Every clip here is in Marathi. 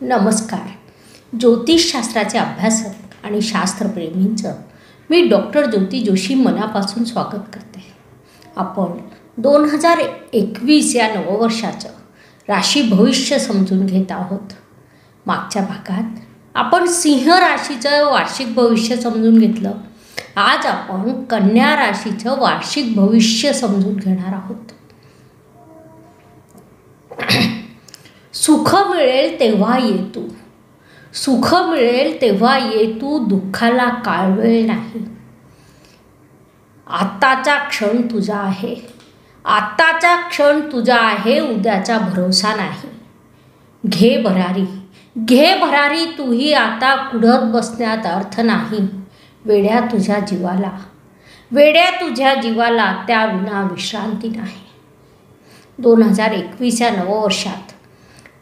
नमस्कार. ज्योतिषशास्त्राचे अभ्यासक आणि शास्त्रप्रेमींचं मी डॉक्टर ज्योती जोशी मनापासून स्वागत करते. आपण 2021 या नववर्षाचं राशी भविष्य समजून घेत आहोत. मागच्या भागात आपण सिंह राशीचं वार्षिक भविष्य समजून घेतलं. आज आपण कन्या राशीचं वार्षिक भविष्य समजून घेणार आहोत. सुख मिळेल तेव्हा ये तू, सुख मिळेल तेव्हा ये तू, दुःखाला काळ वेळ नाही. आत्ताचा क्षण तुझा आहे, आत्ताचा क्षण तुझा आहे, उद्याचा भरोसा नाही. घे भरारी, घे भरारी, तूही आता कुढत बसण्यात अर्थ नाही. वेड्या तुझ्या जीवाला, वेड्या तुझ्या जीवाला, त्या विना विश्रांती नाही. 2021 या नववर्षात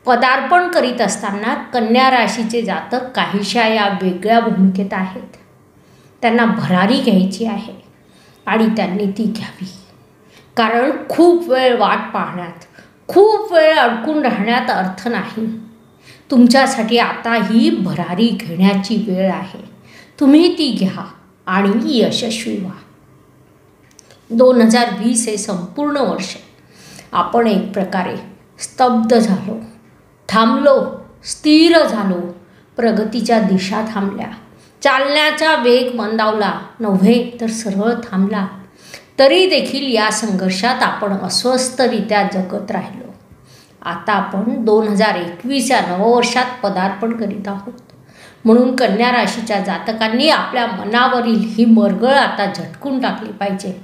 पदार्पण करीत असताना कन्या राशीचे जातक काहीशा या वेगळ्या भूमिकेत आहेत. त्यांना भरारी घ्यायची आहे आणि त्यांनी ती घ्यावी. कारण खूप वेळ वाट पाहण्यात, खूप वेळ अडकून राहण्यात अर्थ नाही. तुमच्यासाठी आता ही भरारी घेण्याची वेळ आहे. तुम्ही ती घ्या आणि यशस्वी व्हा. 2020 हे संपूर्ण वर्ष आपण एक प्रकारे स्तब्ध झालो, थांबलो, स्थिर झालो. प्रगतीच्या दिशा थांबल्या, चालण्याचा वेग मंदावला, नव्हे तर सरळ थांबला. तरी देखील या संघर्षात आपण अस्वस्थरित्या जगत राहिलो. आता आपण 2021 या नववर्षात पदार्पण करीत आहोत. म्हणून कन्या राशीच्या जातकांनी आपल्या मनावरील ही मरगळ आता झटकून टाकली पाहिजे.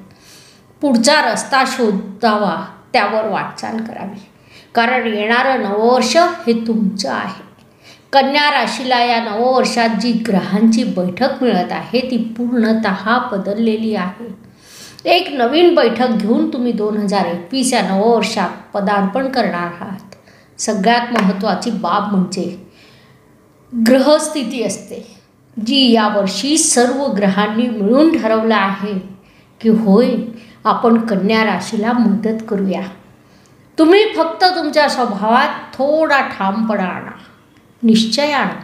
पुढचा रस्ता शोधावा, त्यावर वाटचाल करावी. कारण येणारं नववर्ष हे तुमचं आहे. कन्या राशीला या नववर्षात जी ग्रहांची बैठक मिळत आहे ती पूर्णतः बदललेली आहे. एक नवीन बैठक घेऊन तुम्ही 2021 या नववर्षात पदार्पण करणार आहात. सगळ्यात महत्त्वाची बाब म्हणजे ग्रहस्थिती असते, जी यावर्षी सर्व ग्रहांनी मिळून ठरवलं आहे की होय, आपण कन्या राशीला मदत करूया. तुम्ही फक्त तुमच्या स्वभावात थोडा ठामपणा आणा, निश्चय आणा.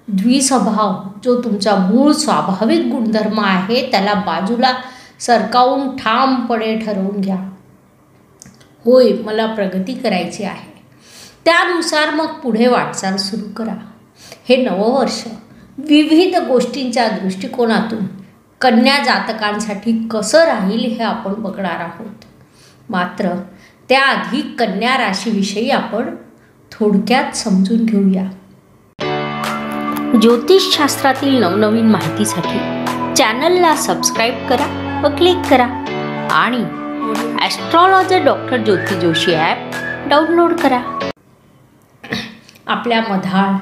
द्विस्वभाव जो तुमचा मूळ स्वाभाविक गुणधर्म आहे त्याला बाजूला सरकावून ठामपणे ठरवून घ्या. होय, मला प्रगती करायची आहे. त्यानुसार मग पुढे वाटचाल सुरू करा. हे नववर्ष विविध गोष्टींच्या दृष्टिकोनातून कन्या जातकांसाठी कसं राहील हे आपण बघणार आहोत. मात्र त्याआधी कन्या राशीविषयी आपण थोडक्यात समजून घेऊया. ज्योतिषशास्त्रातील नवनवीन माहितीसाठी चॅनलला सबस्क्राईब करा व क्लिक करा आणि ॲस्ट्रॉलॉजर डॉक्टर ज्योती जोशी ॲप डाउनलोड करा. आपल्या मधाळ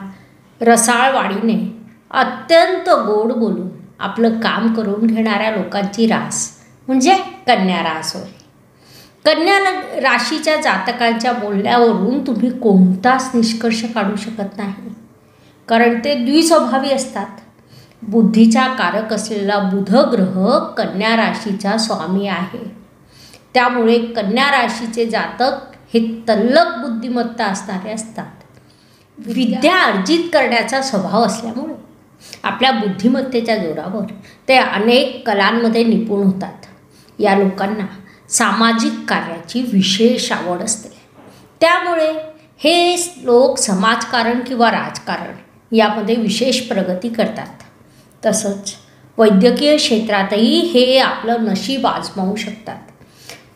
रसाळ वाणीने अत्यंत गोड बोलून आपलं काम करून घेणाऱ्या लोकांची रास म्हणजे कन्या रास होय. कन्या राशीच्या जातकांच्या बोलण्यावरून तुम्ही कोणताच निष्कर्ष काढू शकत नाही. कारण ते द्विस्वभावी असतात. बुद्धीचा कारक असलेला बुध ग्रह कन्या राशीचा स्वामी आहे. त्यामुळे कन्या राशीचे जातक हे तल्लख बुद्धिमत्ता असणारे असतात. विद्या अर्जित करण्याचा स्वभाव असल्यामुळे आपल्या बुद्धिमत्तेच्या जोरावर ते अनेक कलांमध्ये निपुण होतात. या लोकांना सामाजिक कार्याची विशेष आवड असते. त्यामुळे हे लोक समाजकारण किंवा राजकारण यामध्ये विशेष प्रगती करतात. तसंच वैद्यकीय क्षेत्रातही हे आपलं नशीब आजमावू शकतात.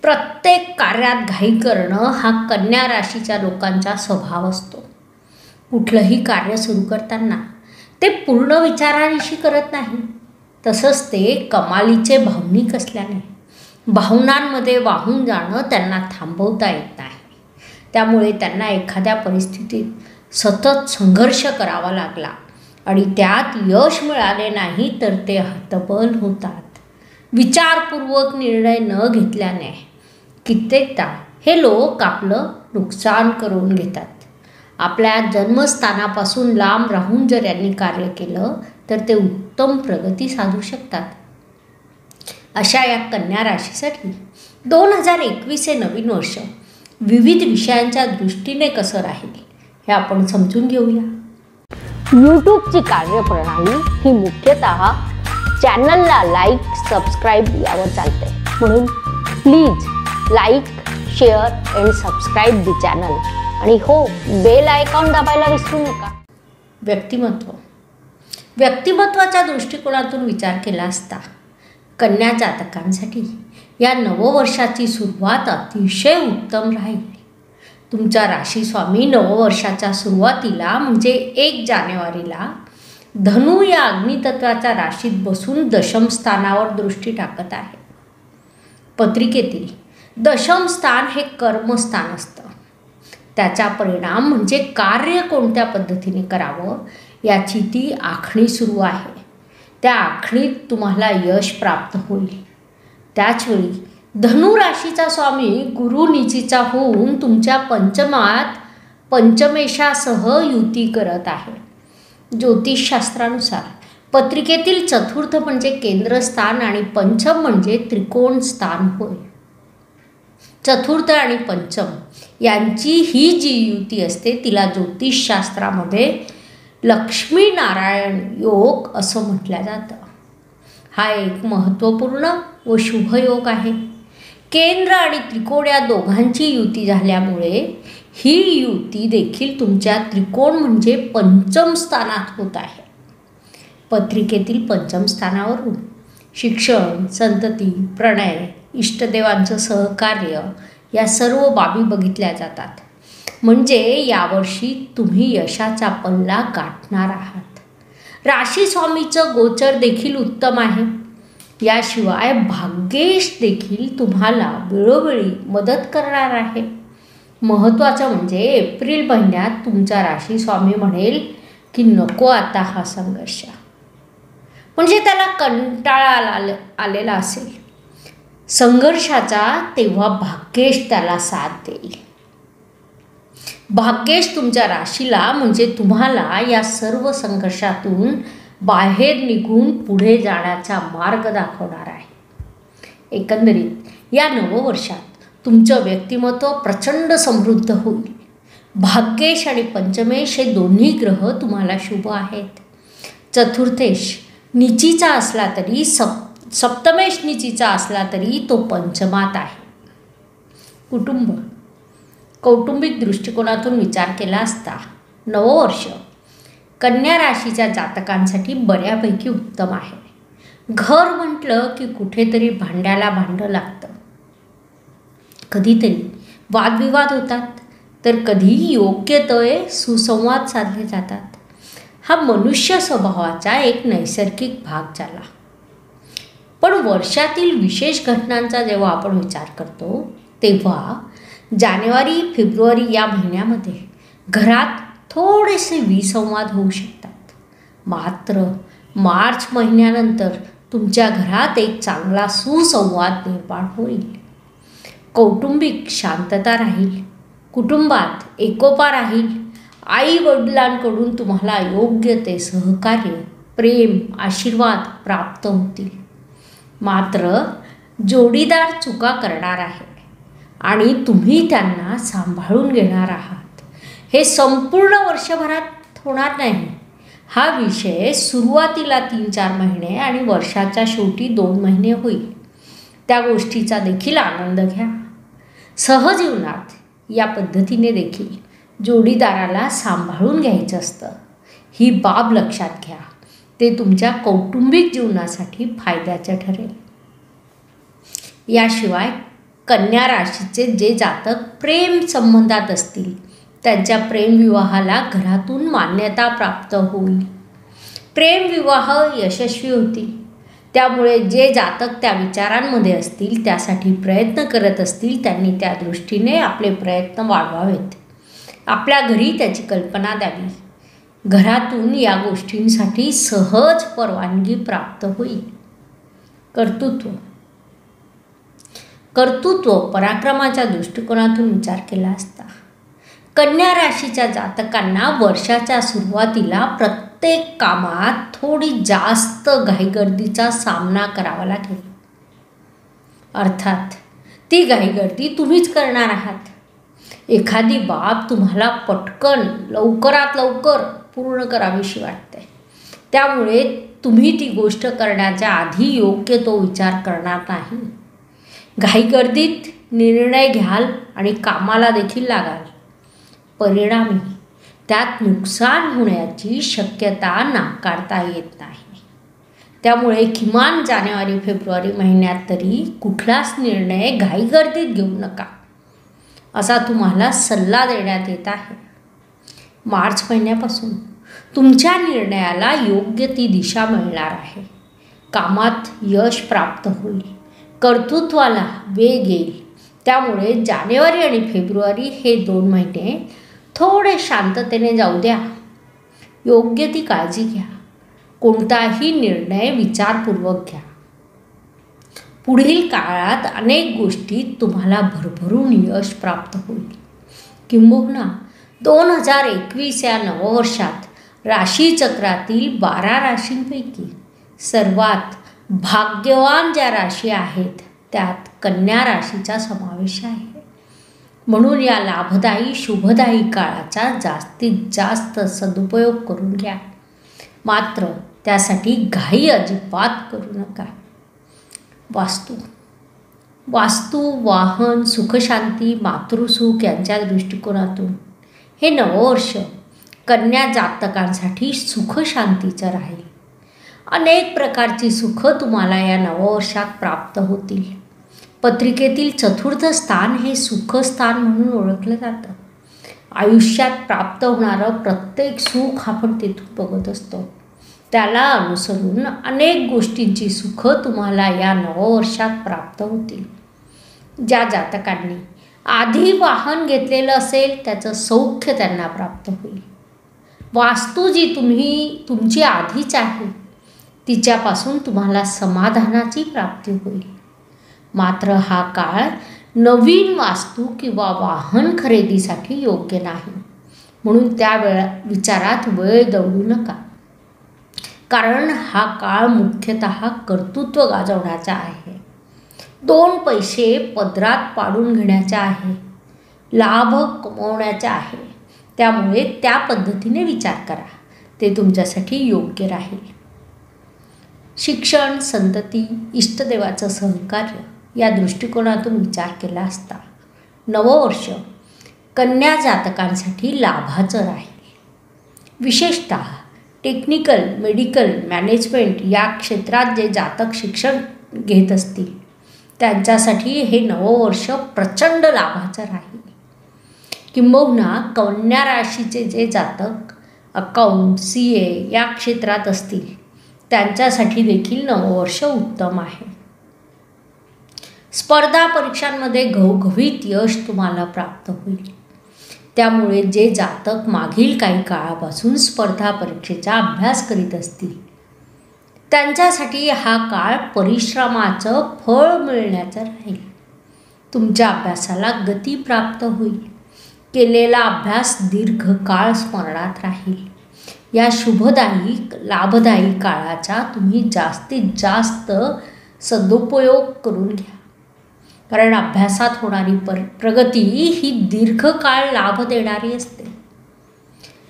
प्रत्येक कार्यात घाई करणं हा कन्या राशीच्या लोकांचा स्वभाव असतो. कुठलंही कार्य सुरू करताना ते पूर्ण विचारानिशी करत नाही. तसंच ते कमालीचे भावनिक असल्याने भावनांमध्ये वाहून जाणं त्यांना थांबवता येत नाही. त्यामुळे त्यांना एखाद्या परिस्थितीत सतत संघर्ष करावा लागला आणि त्यात यश मिळाले नाही तर ते हतबल होतात. विचारपूर्वक निर्णय न घेतल्याने कित्येकदा हे लोक आपलं नुकसान करून घेतात. आपल्या जन्मस्थानापासून लांब राहून जर यांनी कार्य केलं तर ते उत्तम प्रगती साधू शकतात. अशा या कन्या राशीसाठी 2021 हे नवीन वर्ष विविध विषयांच्या दृष्टीने कसं राहील हे आपण समजून घेऊया. यूट्यूबची कार्यप्रणाली ही मुख्यतः चॅनलला लाईक सबस्क्राईब यावर चालते, म्हणून please like share and subscribe the channel आणि हो, बेल आयकॉन दाबायला विसरू नका. व्यक्तिमत्वाच्या दृष्टिकोनातून विचार केला असता कन्या जातकांसाठी या नववर्षाची सुरुवात अतिशय उत्तम राहील. तुमचा राशीस्वामी नववर्षाच्या सुरुवातीला म्हणजे 1 जानेवारीला धनु या अग्नितत्वाच्या राशीत बसून दशम स्थानावर दृष्टी टाकत आहे. पत्रिकेतील दशम स्थान हे कर्मस्थान असतं. त्याचा परिणाम म्हणजे कार्य कोणत्या पद्धतीने करावं याची ती आखणी सुरू आहे. त्या आखणीत तुम्हाला यश प्राप्त होईल. त्याचवेळी धनु राशीचा स्वामी गुरु नीचीचा होऊन तुमच्या पंचमात पंचमेशासह युती करत आहे. ज्योतिषशास्त्रानुसार पत्रिकेतील चतुर्थ म्हणजे केंद्रस्थान आणि पंचम म्हणजे त्रिकोण स्थान होय. चतुर्थ आणि पंचम यांची ही जी युती असते तिला ज्योतिषशास्त्रामध्ये लक्ष्मी नारायण योग असं म्हटलं जातं. हा एक महत्त्वपूर्ण व शुभ योग आहे. केंद्र आणि त्रिकोण या दोघांची युती झाल्यामुळे ही युती देखील तुमच्या त्रिकोण म्हणजे पंचम स्थानात होत आहे. पत्रिकेतील पंचम स्थानावरून शिक्षण, संतती, प्रणय, इष्टदेवांचं सहकार्य या सर्व बाबी बघितल्या जातात. म्हणजे यावर्षी तुम्ही यशाचा पल्ला गाठणार आहात. राशीस्वामीचं गोचर देखील उत्तम आहे. याशिवाय भाग्येश देखील तुम्हाला वेळोवेळी मदत करणार आहे. महत्त्वाचं म्हणजे एप्रिल महिन्यात तुमचा राशीस्वामी म्हणेल की नको आता हा संघर्ष, म्हणजे त्याला कंटाळा आलेला असेल संघर्षाचा, तेव्हा भाग्येश त्याला साथ देईल. भाग्येश तुमच्या राशीला म्हणजे तुम्हाला या सर्व संघर्षातून बाहेर निघून पुढे जाण्याचा मार्ग दाखवणार आहे. एकंदरीत या नववर्षात तुमचं व्यक्तिमत्व प्रचंड समृद्ध होईल. भाग्येश आणि पंचमेश हे दोन्ही ग्रह तुम्हाला शुभ आहेत. चतुर्थेश नीचीचा असला तरी सप्तमेश नीचीचा असला तरी तो पंचमात आहे. कौटुंबिक दृष्टिकोनातून विचार केला असता नववर्ष कन्या राशीच्या जातकांसाठी बऱ्यापैकी उत्तम आहे. घर म्हटलं की कुठेतरी भांड्याला भांडं लागतं. कधीतरी वादविवाद होतात, तर कधी योग्य ते सुसंवाद साधले जातात. हा मनुष्य स्वभावाचा एक नैसर्गिक भाग झाला. पण वर्षातील विशेष घटनांचा जेव्हा आपण विचार करतो तेव्हा जानेवारी फेब्रुवारी या महिन्यामध्ये घरात थोडेसे विसंवाद होऊ शकतात. मात्र मार्च महिन्यानंतर तुमच्या घरात एक चांगला सुसंवाद निर्माण होईल. कौटुंबिक शांतता राहील. कुटुंबात एकोपा राहील. आई वडिलांकडून तुम्हाला योग्य ते सहकार्य, प्रेम, आशीर्वाद प्राप्त होतील. मात्र जोडीदार चुका करणार आहे आणि तुम्ही त्यांना सांभाळून घेणार आहात. हे संपूर्ण वर्षभरात होणार नाही. हा विषय सुरुवातीला 3-4 महिने आणि वर्षाच्या शेवटी 2 महिने होईल. त्या गोष्टीचा देखील आनंद घ्या. सहजीवनात या पद्धतीने देखील जोडीदाराला सांभाळून घ्यायचं असतं. ही बाब लक्षात घ्या. ते तुमच्या कौटुंबिक जीवनासाठी फायद्याचं ठरेल. याशिवाय कन्या राशीचे जे जातक प्रेम संबंधात असतील त्यांच्या प्रेमविवाहाला घरातून मान्यता प्राप्त होईल. प्रेमविवाह यशस्वी होतील. त्यामुळे जे जातक त्या विचारांमध्ये असतील, त्यासाठी प्रयत्न करत असतील, त्यांनी त्या दृष्टीने आपले प्रयत्न वाढवावेत. आपल्या घरी त्याची कल्पना द्यावी. घरातून या गोष्टींसाठी सहज परवानगी प्राप्त होईल. कर्तृत्व पराक्रमाच्या दृष्टिकोनातून विचार केला असता कन्या राशीच्या जातकांना वर्षाच्या सुरुवातीला प्रत्येक कामात थोडी जास्त घाईगर्दीचा सामना करावा लागेल. अर्थात ती घाईगर्दी तुम्हीच करणार आहात. एखादी बाब तुम्हाला पटकन लवकरात लवकर पूर्ण करावीशी वाटते. त्यामुळे तुम्ही ती गोष्ट करण्याच्या आधी योग्य तो विचार करणार नाही. घाईगर्दीत निर्णय घ्याल आणि कामाला देखील लागाल. परिणामी त्यात नुकसान होण्याची शक्यता नाकारता येत नाही. त्यामुळे किमान जानेवारी-फेब्रुवारी महिन्यात तरी कुठलाच निर्णय घाईगर्दीत घेऊ नका, असा तुम्हाला सल्ला देण्यात येत आहे. मार्च महिन्यापासून तुमच्या निर्णयाला योग्य ती दिशा मिळणार आहे. कामात यश प्राप्त होईल. कर्तृत्वाला वेग येईल. त्यामुळे जानेवारी आणि फेब्रुवारी हे 2 महिने थोडे शांततेने जाऊ द्या. योग्य ती काळजी घ्या. कोणताही निर्णय विचारपूर्वक घ्या. पुढील काळात अनेक गोष्टीत तुम्हाला भरभरून यश प्राप्त होईल. किंबहुना 2021 या नववर्षात राशीचक्रातील 12 राशींपैकी सर्वात भाग्यवान ज्या राशी आहेत त्यात कन्या राशीचा समावेश आहे. म्हणून या लाभदायी शुभदायी काळाचा जास्तीत जास्त सदुपयोग करून घ्या. मात्र त्यासाठी घाई अजिबात करू नका. वास्तू, वाहन, सुखशांती, मातृसुख यांच्या दृष्टिकोनातून हे नववर्ष कन्या जातकांसाठी सुखशांतीचं राहील. अनेक प्रकारची सुखं तुम्हाला या नववर्षात प्राप्त होतील. पत्रिकेतील 4th स्थान हे सुखस्थान म्हणून ओळखलं जातं. आयुष्यात प्राप्त होणारं प्रत्येक सुख आपण तिथून बघत असतो. त्याला अनुसरून अनेक गोष्टींची सुखं तुम्हाला या नववर्षात प्राप्त होतील. ज्या जातकांनी आधी वाहन घेतलेलं असेल त्याचं सौख्य त्यांना प्राप्त होईल. वास्तू जी तुमची आधीच आहे तिच्यापासून तुम्हाला समाधानाची प्राप्ती होईल. मात्र हा काळ नवीन वास्तू किंवा वाहन खरेदीसाठी योग्य नाही. म्हणून त्या विचारात वेळ दवडू नका. कारण हा काळ मुख्यतः कर्तृत्व गाजवण्याचा आहे. 2 पैसे पदरात पाडून घेण्याचा आहे. लाभ कमवण्याचा आहे. त्यामुळे त्या पद्धतीने विचार करा. ते तुमच्यासाठी योग्य राहील. शिक्षण, संतती, इष्टदेवाचं सहकार्य या दृष्टिकोनातून विचार केला असता नववर्ष कन्या जातकांसाठी लाभाचं राहील. विशेषतः टेक्निकल, मेडिकल, मॅनेजमेंट या क्षेत्रात जे जातक शिक्षण घेत असतील त्यांच्यासाठी हे नववर्ष प्रचंड लाभाचं राहील. किंबहुना कन्या राशीचे जे जातक अकाउंट, CA या क्षेत्रात असतील त्यांच्यासाठी देखील नववर्ष उत्तम आहे. स्पर्धा परीक्षांमध्ये घवघवीत यश तुम्हाला प्राप्त होईल. त्यामुळे जे जातक मागील काही काळापासून स्पर्धा परीक्षेचा अभ्यास करीत असतील त्यांच्यासाठी हा काळ परिश्रमाचं फळ मिळण्याचं राहील. तुमच्या अभ्यासाला गती प्राप्त होईल. केलेला अभ्यास दीर्घकाळ स्मरणात राहील. या शुभदायी लाभदायी काळाचा तुम्ही जास्तीत जास्त सदुपयोग करून घ्या. कारण अभ्यासात होणारी प्रगती ही दीर्घकाळ लाभ देणारी असते.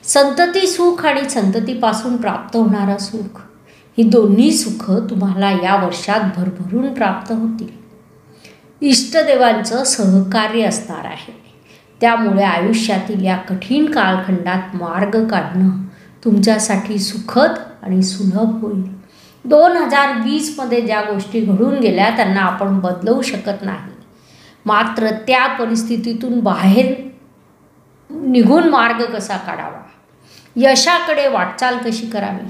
संतती सुख आणि संततीपासून प्राप्त होणारं सुख ही दोन्ही सुखं तुम्हाला या वर्षात भरभरून प्राप्त होतील. इष्टदेवांचं सहकार्य असणार आहे. त्यामुळे आयुष्यातील या कठीण कालखंडात मार्ग काढणं तुमच्यासाठी सुखद आणि सुलभ होईल. 2020मध्ये ज्या गोष्टी घडून गेल्या त्यांना आपण बदलवू शकत नाही. मात्र त्या परिस्थितीतून बाहेर निघून मार्ग कसा काढावा, यशाकडे वाटचाल कशी करावी,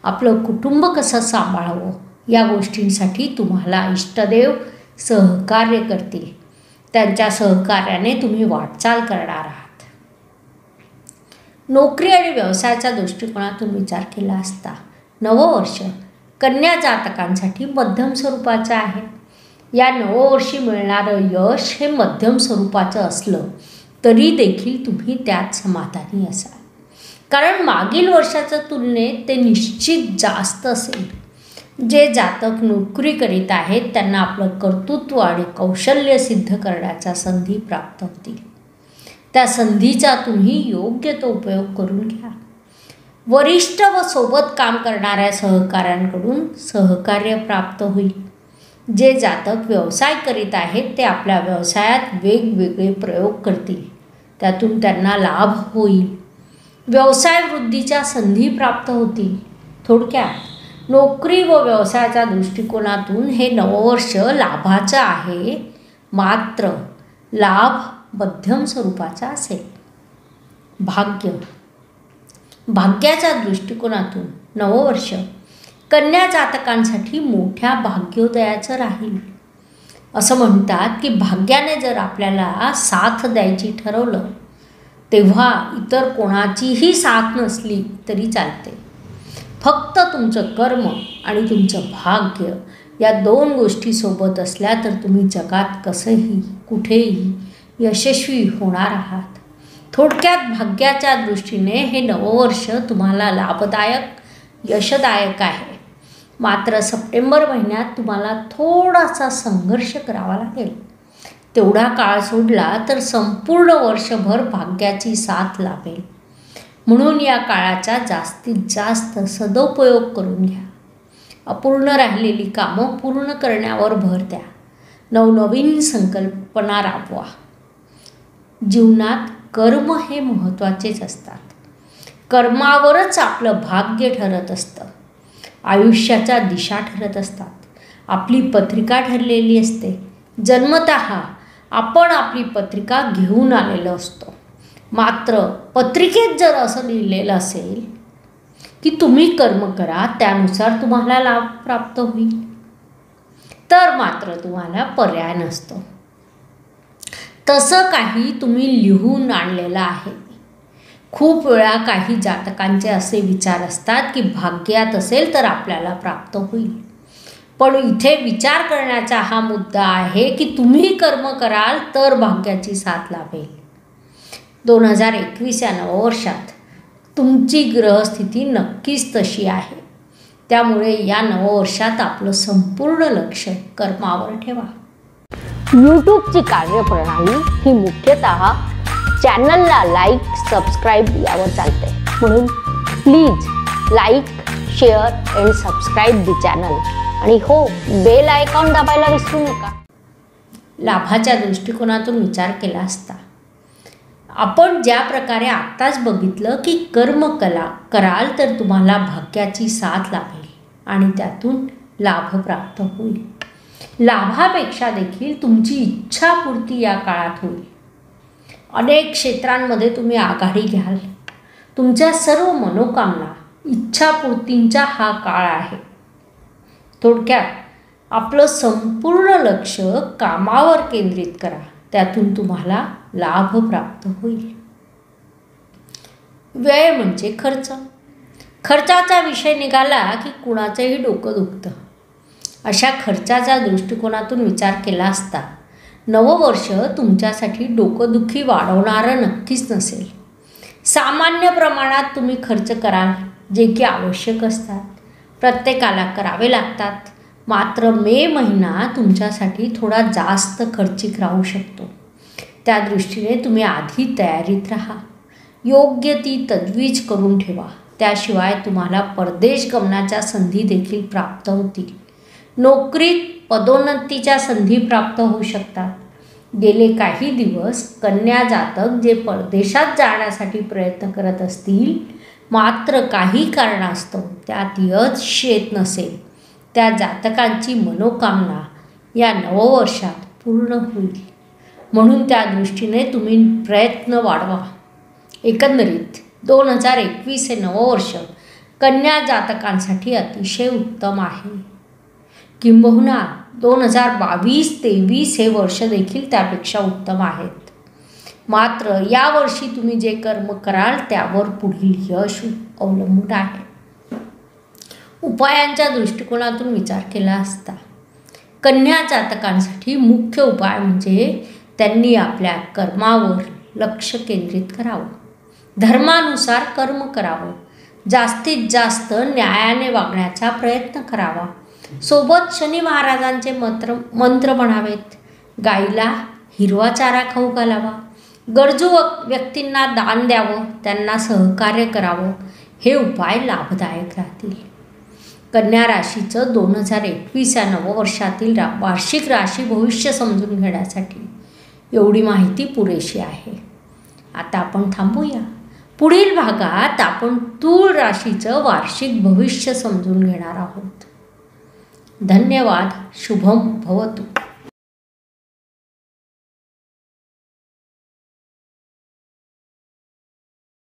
आपलं कुटुंब कसं सांभाळावं या गोष्टींसाठी तुम्हाला इष्टदेव सहकार्य करतील. त्यांच्या सहकार्याने तुम्ही वाटचाल करणार आहात. नोकरी आणि व्यवसायाच्या दृष्टिकोनातून विचार केला असता नववर्ष कन्या जातकांसाठी मध्यम स्वरूपाचं आहे. या नववर्षी मिळणारं यश हे मध्यम स्वरूपाचं असलं तरी देखील तुम्ही त्यात समाधानी असाल. कारण मागील वर्षाच्या तुलनेत ते निश्चित जास्त असेल. जे जातक नोकरी करीत आहेत त्यांना आपलं कर्तृत्व आणि कौशल्य सिद्ध करण्याच्या संधी प्राप्त होतील. त्या संधीचा तुम्ही योग्य तो उपयोग करून घ्या. वरिष्ठ व सोबत काम करणाऱ्या सहकाऱ्यांकडून सहकार्य प्राप्त होईल. जे जातक व्यवसाय करीत आहेत ते आपल्या व्यवसायात वेगवेगळे प्रयोग करतील, त्यातून त्यांना लाभ होईल. व्यवसाय वृद्धीच्या संधी प्राप्त होतील. थोडक्यात नोकरी व व्यवसायाच्या दृष्टिकोनातून हे नववर्ष लाभाचं आहे, मात्र लाभ मध्यम स्वरूपाचा असेल. भाग्याच्या दृष्टिकोनातून नववर्ष कन्या जातकांसाठी मोठ्या भाग्योदयाचं राहील. असं म्हणतात की भाग्याने जर आपल्याला साथ द्यायची ठरवलं तेव्हा इतर कोणाचीही साथ नसली तरी चालते. फक्त तुमचं कर्म आणि तुमचं भाग्य या 2 गोष्टी सोबत असल्या तर तुम्ही जगात कसंही कुठेही यशस्वी होणार आहात. थोडक्यात भाग्याच्या दृष्टीने हे नववर्ष तुम्हाला लाभदायक, यशदायक आहे. मात्र सप्टेंबर महिन्यात तुम्हाला थोडासा संघर्ष करावा लागेल. तेवढा काळ सोडला तर संपूर्ण वर्षभर भाग्याची साथ लाभेल. म्हणून या काळाचा जास्तीत जास्त सदुपयोग करून घ्या. अपूर्ण राहिलेली कामं पूर्ण करण्यावर भर द्या. नवनवीन संकल्पना राबवा. जीवनात कर्म हे महत्त्वाचेच असतात. कर्मावरच आपलं भाग्य ठरत असतं. आयुष्याच्या दिशा ठरत असतात. आपली पत्रिका ठरलेली असते. जन्मतः आपण आपली पत्रिका घेऊन आलेलो असतो. मात्र पत्रिकेत जर असं लिहिलेलं असेल की तुम्ही कर्म करा, त्यानुसार तुम्हाला लाभ प्राप्त होईल, तर मात्र तुम्हाला पर्याय नसतो. तसं काही तुम्ही लिहून आणलेलं आहे. खूप वेळा काही जातकांचे असे विचार असतात की भाग्यात असेल तर आपल्याला प्राप्त होईल. पण इथे विचार करण्याचा हा मुद्दा आहे की तुम्ही कर्म कराल तर भाग्याची साथ लाभेल. 2021 या नववर्षात तुमची ग्रहस्थिती नक्कीच तशी आहे. त्यामुळे या नववर्षात आपलं संपूर्ण लक्ष कर्मावर ठेवा. यूट्यूबची कार्यप्रणाली ही मुख्यतः चॅनलला लाईक, सबस्क्राईब यावर चालते. म्हणून please like, share and subscribe the channel. आणि हो, बेल आयकॉन दाबायला विसरू नका. लाभाच्या दृष्टिकोनातून विचार केला असता आपण ज्या प्रकारे आत्ताच बघितलं की कर्म कराल तर तुम्हाला भाग्याची साथ लाभेल आणि त्यातून लाभ प्राप्त होईल. लाभापेक्षा देखील तुमची इच्छापूर्ती या काळात होईल. अनेक क्षेत्रांमध्ये तुम्ही आघाडी घ्याल. तुमच्या सर्व मनोकामना, इच्छापूर्तींचा हा काळ आहे. थोडक्यात आपलं संपूर्ण लक्ष कामावर केंद्रित करा, त्यातून तुम्हाला लाभ प्राप्त होईल. व्यय म्हणजे खर्च. खर्चाचा विषय निघाला की कुणाचंही डोकं दुखतं. अशा खर्चाच्या दृष्टिकोनातून विचार केला असता नववर्ष तुमच्यासाठी डोकंदुखी वाढवणारं नक्कीच नसेल. सामान्य प्रमाणात तुम्ही खर्च कराल, जे की आवश्यक असतात, प्रत्येकाला करावे लागतात. मात्र मे महिना तुमच्यासाठी थोडा जास्त खर्चिक राहू शकतो. त्या दृष्टीने तुम्ही आधी तयारीत राहा. योग्य ती तजवीज करून ठेवा. त्याशिवाय तुम्हाला परदेश गमनाच्या संधी देखील प्राप्त होतील. नोकरीत पदोन्नतीच्या संधी प्राप्त होऊ शकतात. गेले काही दिवस कन्या जातक जे परदेशात जाण्यासाठी प्रयत्न करत असतील, मात्र काही कारणास्तव त्यात यश येत नसेल, त्या जातकांची मनोकामना या नववर्षात पूर्ण होईल. म्हणून त्या दृष्टीने तुम्ही प्रयत्न वाढवा. एकंदरीत 2021 हे नववर्ष कन्या जातकांसाठी अतिशय उत्तम आहे. किंबहुना 2022-23 हे वर्ष देखील त्यापेक्षा उत्तम आहेत. मात्र यावर्षी तुम्ही जे कर्म कराल त्यावर पुढील यश अवलंबून आहे. उपायांच्या दृष्टिकोनातून विचार केला असता कन्या जातकांसाठी मुख्य उपाय म्हणजे त्यांनी आपल्या कर्मावर लक्ष केंद्रित करावं. धर्मानुसार कर्म करावं. जास्तीत जास्त न्यायाने वागण्याचा प्रयत्न करावा. सोबत शनी महाराजांचे मंत्र म्हणावेत. गाईला हिरवा चारा खाऊ घालावा. गरजू व्यक्तींना दान द्यावं. त्यांना सहकार्य करावं. हे उपाय लाभदायक राहतील. कन्या राशीचं 2021 या नववर्षातील वार्षिक राशी भविष्य समजून घेण्यासाठी एवढी माहिती पुरेशी आहे. आता आपण थांबूया. पुढील भागात आपण तूळ राशीचं वार्षिक भविष्य समजून घेणार आहोत. धन्यवाद. शुभम भवतु.